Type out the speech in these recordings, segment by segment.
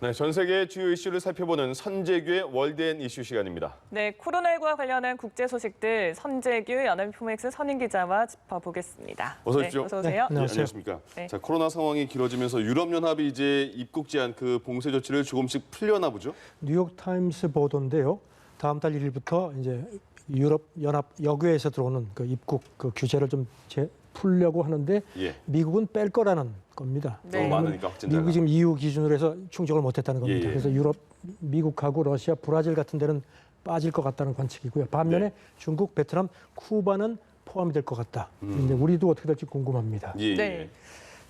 네, 전 세계 주요 이슈를 살펴보는 선재규의 월드앤 이슈 시간입니다. 네, 코로나19와 관련한 국제 소식들 선재규 연합인포맥스 선임 기자와 짚어보겠습니다. 어서 오십시오. 네, 어서 오세요. 네, 안녕하십니까. 네. 자, 코로나 상황이 길어지면서 유럽연합이 이제 입국 제한 그 봉쇄 조치를 조금씩 풀려나 보죠? 뉴욕타임스 보도인데요. 다음 달 1일부터 이제 유럽 연합 여교에서 들어오는 그 입국 그 규제를 좀 풀려고 하는데 예. 미국은 뺄 거라는 겁니다. 네. 너무 많으니까 확진자가. 미국이 지금 EU 기준으로 해서 충족을 못했다는 겁니다. 예, 예. 그래서 유럽, 미국하고 러시아, 브라질 같은 데는 빠질 것 같다는 관측이고요. 반면에 네. 중국, 베트남, 쿠바는 포함이 될 것 같다. 근데 우리도 어떻게 될지 궁금합니다. 예, 네. 예.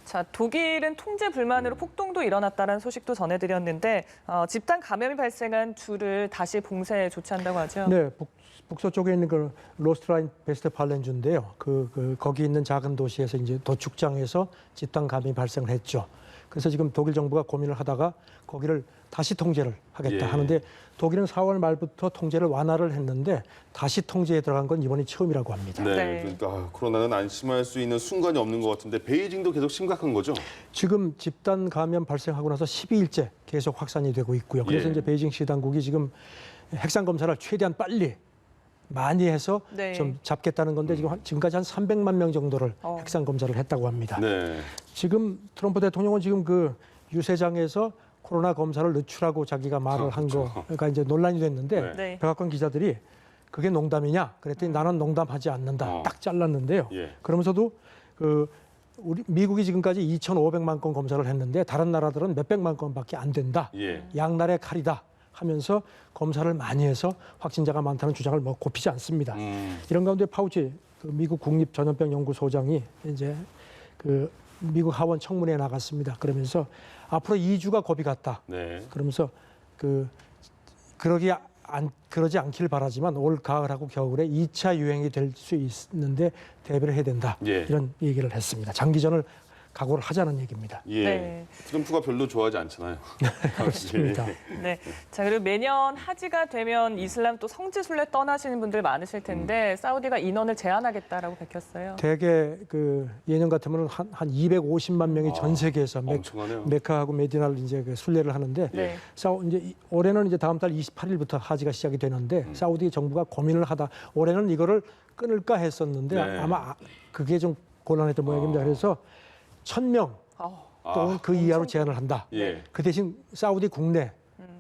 자, 독일은 통제 불만으로 폭동도 일어났다는 소식도 전해드렸는데 집단 감염이 발생한 주를 다시 봉쇄 조치한다고 하죠. 네, 북서쪽에 있는 그 로스트라인 베스트팔렌주인데요. 거기 있는 작은 도시에서 이제 도축장에서 집단 감염이 발생을 했죠. 그래서 지금 독일 정부가 고민을 하다가 거기를 다시 통제를 하겠다 예. 하는데 독일은 4월 말부터 통제를 완화를 했는데 다시 통제에 들어간 건 이번이 처음이라고 합니다. 네, 네. 그러니까 코로나는 안심할 수 있는 순간이 없는 것 같은데 베이징도 계속 심각한 거죠? 지금 집단 감염 발생하고 나서 12일째 계속 확산이 되고 있고요. 그래서 예. 이제 베이징 시 당국이 지금 핵산 검사를 최대한 빨리 많이 해서 네. 좀 잡겠다는 건데 지금까지 한 300만 명 정도를 핵산 검사를 했다고 합니다. 네. 지금 트럼프 대통령은 지금 그 유세장에서 코로나 검사를 늦추라고 자기가 말을 한 거, 그러니까 이제 논란이 됐는데 네. 네. 백악관 기자들이 그게 농담이냐? 그랬더니 나는 농담하지 않는다. 딱 잘랐는데요. 예. 그러면서도 우리 미국이 지금까지 2,500만 건 검사를 했는데 다른 나라들은 몇백만 건밖에 안 된다. 예. 양날의 칼이다. 하면서 검사를 많이 해서 확진자가 많다는 주장을 뭐 곱히지 않습니다. 이런 가운데 파우치 미국 국립전염병연구소장이 이제 그 미국 하원 청문회에 나갔습니다. 그러면서 앞으로 2주가 겁이 갔다. 네. 그러면서 그러지 않길 바라지만 올 가을하고 겨울에 2차 유행이 될 수 있는데 대비를 해야 된다. 예. 이런 얘기를 했습니다. 장기전을 각오를 하자는 얘기입니다. 예. 네. 트럼프가 별로 좋아하지 않잖아요. 그렇습니다. 네. 자, 그리고 매년 하지가 되면 이슬람 또 성지 순례 떠나시는 분들 많으실 텐데 사우디가 인원을 제한하겠다라고 밝혔어요. 대개 그 예년 같으면 한 250만 명이 전 세계에서 엄청나네요. 메카하고 메디나를 이제 그 순례를 하는데 네. 이제 올해는 이제 다음 달 28일부터 하지가 시작이 되는데 사우디 정부가 고민을 하다 올해는 이거를 끊을까 했었는데 네. 아마 그게 좀 곤란했던 모양입니다. 그래서 1,000명 또는 그 이하로 제한을 한다. 예. 그 대신 사우디 국내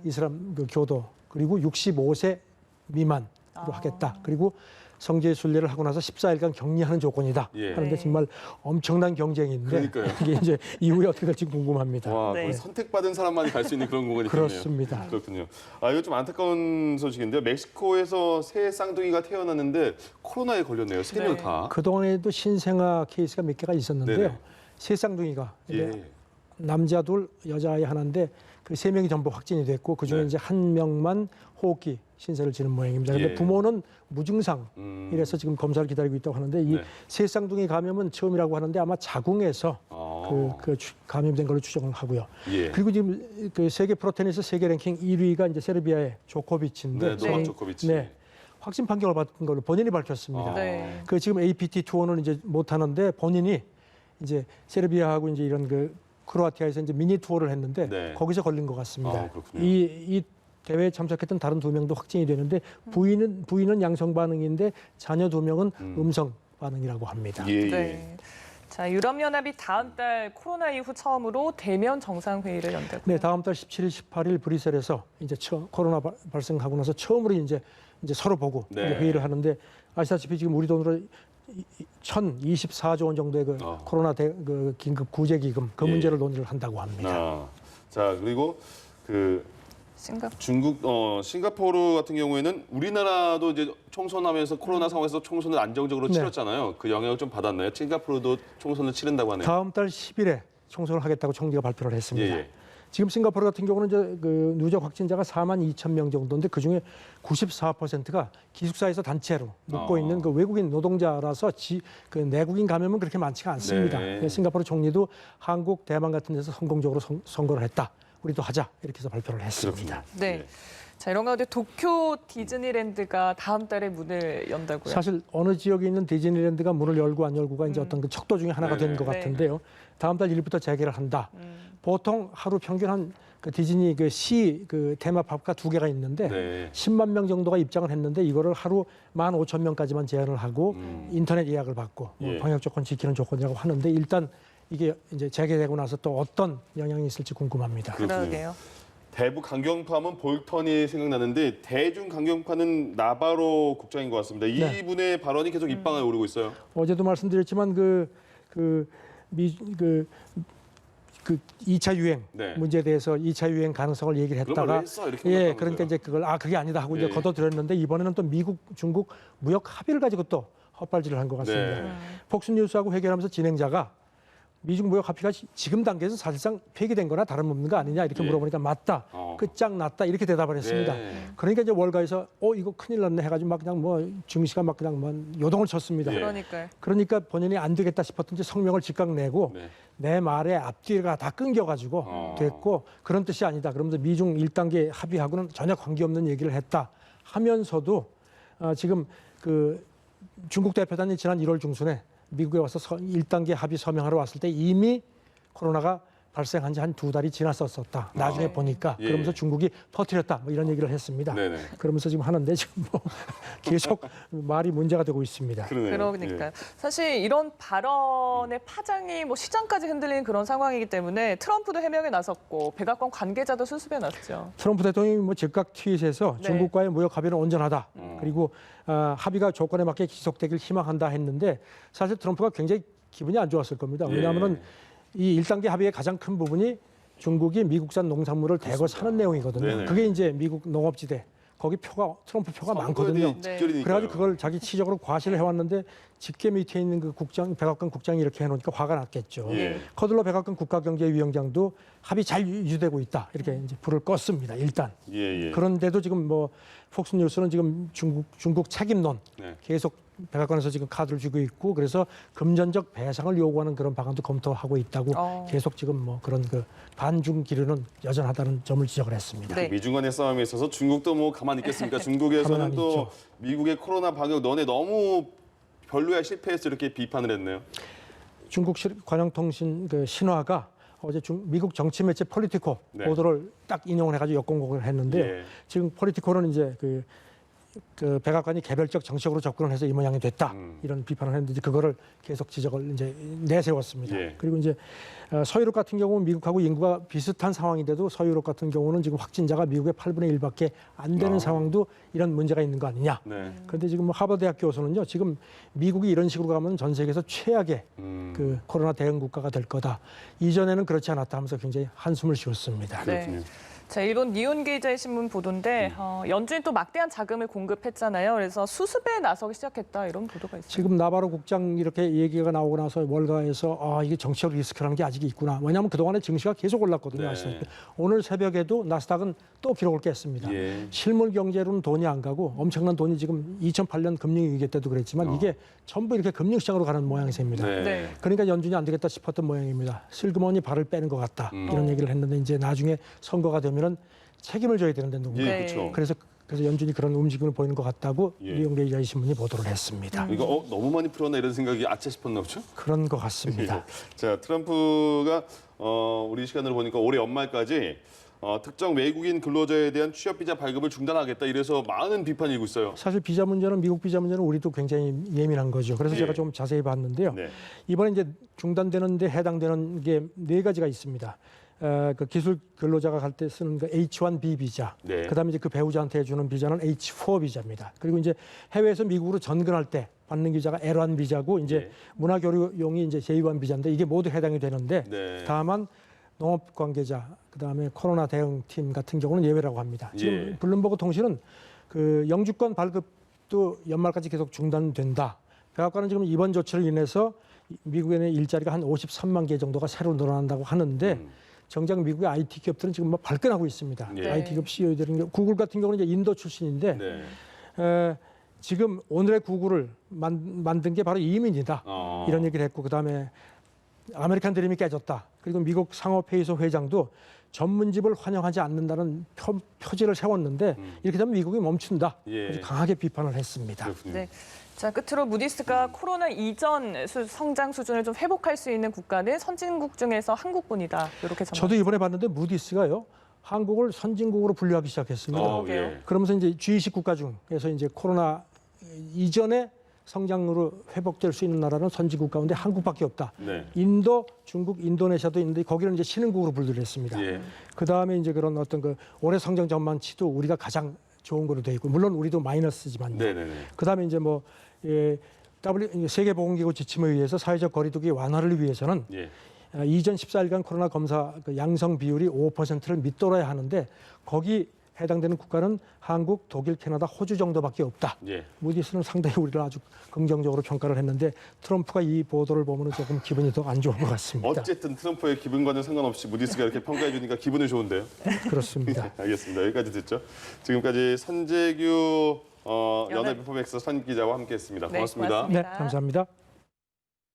이슬람 그 교도 그리고 65세 미만으로 하겠다. 그리고 성지 순례를 하고 나서 14일간 격리하는 조건이다. 예. 하는데 네. 정말 엄청난 경쟁인데 그러니까요. 이게 이제 이후에 어떻게 될지 궁금합니다. 와, 네. 거의 선택받은 사람만이 갈 수 있는 그런 공간이 있네요. 그렇습니다. 그렇군요. 이거 좀 안타까운 소식인데요. 멕시코에서 새 쌍둥이가 태어났는데 코로나에 걸렸네요. 세 명 네. 다. 그동안에도 신생아 케이스가 몇 개가 있었는데요. 네네. 세 쌍둥이가 예. 남자 둘, 여자아이 하나인데 그 세 명이 전부 확진이 됐고 그중에 네. 이제 한 명만 호흡기 신세를 지는 모양입니다. 그런데 예. 부모는 무증상 이래서 지금 검사를 기다리고 있다고 하는데 이 네. 세 쌍둥이 감염은 처음이라고 하는데 아마 자궁에서 감염된 걸로 추정을 하고요. 예. 그리고 지금 그 세계 프로테니스 세계 랭킹 1위가 이제 세르비아의 조코비치인데 네, 노박 조코비치. 네, 확진 판정을 받은 걸로 본인이 밝혔습니다. 네. 그 지금 APT 투어는 이제 못 하는데 본인이 이제 세르비아하고 이제 이런 그 크로아티아에서 이제 미니 투어를 했는데 네. 거기서 걸린 것 같습니다. 그렇군요. 이 대회에 참석했던 다른 2명도 확진이 되는데 부인은 양성 반응인데 자녀 2명은 음성 반응이라고 합니다. 예, 예. 네. 자, 유럽연합이 다음 달 코로나 이후 처음으로 대면 정상회의를 연다고요. 네, 다음 달 17일, 18일 브뤼셀에서 이제 코로나 발생하고 나서 처음으로 이제 서로 보고 네. 이제 회의를 하는데 아시다시피 지금 우리 돈으로 1,024조 원 정도의 그 코로나 그 긴급 구제 기금 그 예. 문제를 논의를 한다고 합니다. 자, 그리고 그 싱가포르 같은 경우에는 우리나라도 이제 총선하면서 코로나 상황에서 총선을 안정적으로 네. 치렀잖아요. 그 영향을 좀 받았나요? 싱가포르도 총선을 치른다고 하네요. 다음 달 10일에 총선을 하겠다고 총리가 발표를 했습니다. 예. 지금 싱가포르 같은 경우는 이제 그 누적 확진자가 42,000명 정도인데 그 중에 94%가 기숙사에서 단체로 묵고 있는 그 외국인 노동자라서 그 내국인 감염은 그렇게 많지가 않습니다. 네. 그래서 싱가포르 총리도 한국, 대만 같은 데서 성공적으로 선거를 했다. 우리도 하자 이렇게 해서 발표를 했습니다. 네. 예. 자, 이런 가운데 도쿄 디즈니랜드가 다음 달에 문을 연다고요. 사실 어느 지역에 있는 디즈니랜드가 문을 열고 안 열고가 이제 어떤 그 척도 중에 하나가 네. 되는 것 같은데요. 다음 달 1일부터 재개를 한다. 보통 하루 평균 한 그 디즈니 그 시 그 테마파크가 2개가 있는데 네. 10만 명 정도가 입장을 했는데 이거를 하루 15,000명까지만 제한을 하고 인터넷 예약을 받고 뭐 예. 방역 조건 지키는 조건이라고 하는데 일단 이게 이제 재개되고 나서 또 어떤 영향이 있을지 궁금합니다. 그러게요. 대북 강경파하면 볼턴이 생각나는데 대중 강경파는 나바로 국장인 것 같습니다. 네. 이분의 발언이 계속 입방아에 오르고 있어요. 어제도 말씀드렸지만 그 2차 유행 네. 문제에 대해서 2차 유행 가능성을 얘기를 그런 말 했다가 했어 이렇게 예, 생각하면서요. 그러니까 이제 그걸 그게 아니다 하고 이제 네. 걷어들였는데 이번에는 또 미국, 중국 무역 합의를 가지고 또 헛발질을 한 것 같습니다. 네. 폭스뉴스하고 회견하면서 진행자가 미중 무역 합의가 지금 단계에서 사실상 폐기된 거나 다름없는 거 아니냐 이렇게 예. 물어보니까 맞다. 끝장났다 이렇게 대답을 했습니다. 네. 그러니까 이제 월가에서 이거 큰일 났네 해가지고 막 그냥 뭐 증시가 막 그냥 뭐 요동을 쳤습니다. 예. 그러니까요. 그러니까 본인이 안 되겠다 싶었던지 성명을 즉각 내고 네. 내 말에 앞뒤가 다 끊겨가지고 됐고 그런 뜻이 아니다. 그러면서 미중 1단계 합의하고는 전혀 관계없는 얘기를 했다 하면서도 지금 그 중국 대표단이 지난 1월 중순에 미국에 와서 1단계 합의 서명하러 왔을 때 이미 코로나가 발생한 지 한 2달이 지났었다. 나중에 보니까 예. 그러면서 중국이 터뜨렸다. 뭐 이런 얘기를 했습니다. 네네. 그러면서 지금 하는데 지금 뭐 계속 말이 문제가 되고 있습니다. 그러네요. 그러니까요. 사실 이런 발언의 파장이 뭐 시장까지 흔들리는 그런 상황이기 때문에 트럼프도 해명에 나섰고 백악관 관계자도 수습에 났죠. 트럼프 대통령이 뭐 즉각 트윗에서 네. 중국과의 무역 합의는 온전하다. 그리고 합의가 조건에 맞게 지속되길 희망한다 했는데 사실 트럼프가 굉장히 기분이 안 좋았을 겁니다. 왜냐하면 이 1단계 합의의 가장 큰 부분이 중국이 미국산 농산물을 대거 사는 내용이거든요. 네네. 그게 이제 미국 농업지대. 거기 트럼프 표가 많거든요. 직결이니까요. 그래가지고 그걸 자기 치적으로 과시를 해왔는데 직계 밑에 있는 그 백악관 국장이 이렇게 해놓으니까 화가 났겠죠. 예. 커들러 백악관 국가경제위원장도 합의 잘 유지되고 있다. 이렇게 이제 불을 껐습니다. 일단. 예. 그런데도 지금 뭐 폭스뉴스는 지금 중국 책임론 네. 계속 백악관에서 지금 카드를 쥐고 있고 그래서 금전적 배상을 요구하는 그런 방안도 검토하고 있다고 계속 지금 뭐 그런 그 반중 기류는 여전하다는 점을 지적을 했습니다. 네. 미중 간의 싸움에 있어서 중국도 뭐 가만히 있겠습니까? 중국에서는 가만히 또 있죠. 미국의 코로나 방역 너네 너무 별로야 실패했어 이렇게 비판을 했네요. 중국 관영통신 그 신화가 어제 미국 정치 매체 폴리티코 네. 보도를 딱 인용을 해가지고 역공격을 했는데요. 예. 지금 폴리티코는 이제 그 백악관이 개별적 정책으로 접근을 해서 이 모양이 됐다 이런 비판을 했는데 이제 그거를 계속 지적을 이제 내세웠습니다. 예. 그리고 이제 서유럽 같은 경우는 미국하고 인구가 비슷한 상황인데도 서유럽 같은 경우는 지금 확진자가 미국의 8분의 1밖에 안 되는 상황도 이런 문제가 있는 거 아니냐. 네. 그런데 지금 뭐 하버드대학 교수는요, 지금 미국이 이런 식으로 가면 전 세계에서 최악의 그 코로나 대응 국가가 될 거다. 이전에는 그렇지 않았다 하면서 굉장히 한숨을 쉬었습니다. 네. 자, 일본 니혼게이자의 신문 보도인데 연준이 또 막대한 자금을 공급했잖아요. 그래서 수습에 나서기 시작했다 이런 보도가 있어요. 지금 나바로 국장 이렇게 얘기가 나오고 나서 월가에서 이게 정치적 리스크라는 게 아직 있구나. 왜냐하면 그동안에 증시가 계속 올랐거든요. 네. 아시다시피. 오늘 새벽에도 나스닥은 또 기록을 깼습니다. 예. 실물 경제로는 돈이 안 가고 엄청난 돈이 지금 2008년 금융위기 때도 그랬지만 이게 전부 이렇게 금융시장으로 가는 모양새입니다. 네. 그러니까 연준이 안 되겠다 싶었던 모양입니다. 슬그머니 발을 빼는 것 같다. 이런 얘기를 했는데 이제 나중에 선거가 되면은 책임을 져야 되는데 누군가. 예, 그렇죠. 그래서 연준이 그런 움직임을 보이는 것 같다고 예. 니혼게이자의 신문이 보도를 했습니다. 이거 너무 많이 풀었나 이런 생각이 아차 싶었나 보죠? 그런 것 같습니다. 자, 트럼프가 우리 시간으로 보니까 올해 연말까지 특정 외국인 근로자에 대한 취업 비자 발급을 중단하겠다 이래서 많은 비판이 일고 있어요. 사실 비자 문제는 미국 비자 문제는 우리도 굉장히 예민한 거죠. 그래서 제가 좀 자세히 봤는데요. 네. 이번에 이제 중단되는데 해당되는 게 4가지가 있습니다. 그 기술 근로자가 갈 때 쓰는 그 H-1B 비자, 네. 그다음에 이제 그 배우자한테 주는 비자는 H-4 비자입니다. 그리고 이제 해외에서 미국으로 전근할 때 받는 비자가 L-1 비자고 이제 네. 문화교류용이 이제 J-1 비자인데 이게 모두 해당이 되는데 네. 다만 농업 관계자, 그다음에 코로나 대응팀 같은 경우는 예외라고 합니다. 지금 예. 블룸버그 통신은 그 영주권 발급도 연말까지 계속 중단된다. 백악관은 지금 이번 조치를 인해서 미국의 일자리가 한 53만 개 정도가 새로 늘어난다고 하는데 정작 미국의 IT 기업들은 지금 막 발끈하고 있습니다. 예. IT 기업 CEO들은 구글 같은 경우는 이제 인도 출신인데 네. 지금 오늘의 구글을 만든 게 바로 이민이다. 이런 얘기를 했고 그다음에 아메리칸 드림이 깨졌다. 그리고 미국 상업회의소 회장도 전문집을 환영하지 않는다는 표지를 세웠는데 이렇게 되면 미국이 멈춘다. 예. 아주 강하게 비판을 했습니다. 그렇군요. 네. 자, 끝으로 무디스가 코로나 이전 성장 수준을 좀 회복할 수 있는 국가는 선진국 중에서 한국뿐이다. 이렇게 전망. 저도 이번에 봤는데 무디스가요. 한국을 선진국으로 분류하기 시작했습니다. 그러게요. 그러면서 이제 G20 국가 중에서 이제 코로나 이전에 성장으로 회복될 수 있는 나라는 선진국 가운데 한국밖에 없다. 네. 인도, 중국, 인도네시아도 있는데 거기는 이제 신흥국으로 분류를 했습니다. 예. 그 다음에 이제 그런 어떤 그 올해 성장 전망치도 우리가 가장 좋은 거로 돼 있고 물론 우리도 마이너스지만 네네네. 그 다음에 이제 뭐 세계보건기구 지침에 의해서 사회적 거리두기 완화를 위해서는 예. 이전 14일간 코로나 검사 그 양성 비율이 5%를 밑돌아야 하는데 거기 해당되는 국가는 한국, 독일, 캐나다, 호주 정도밖에 없다. 예. 무디스는 상당히 우리를 아주 긍정적으로 평가를 했는데 트럼프가 이 보도를 보면 조금 기분이 더 안 좋은 것 같습니다. 어쨌든 트럼프의 기분과는 상관없이 무디스가 이렇게 평가해 주니까 기분이 좋은데요. 그렇습니다. 알겠습니다. 여기까지 듣죠. 지금까지 선재규 연합인포맥스 선 기자와 함께했습니다. 네, 고맙습니다. 고맙습니다. 네, 감사합니다.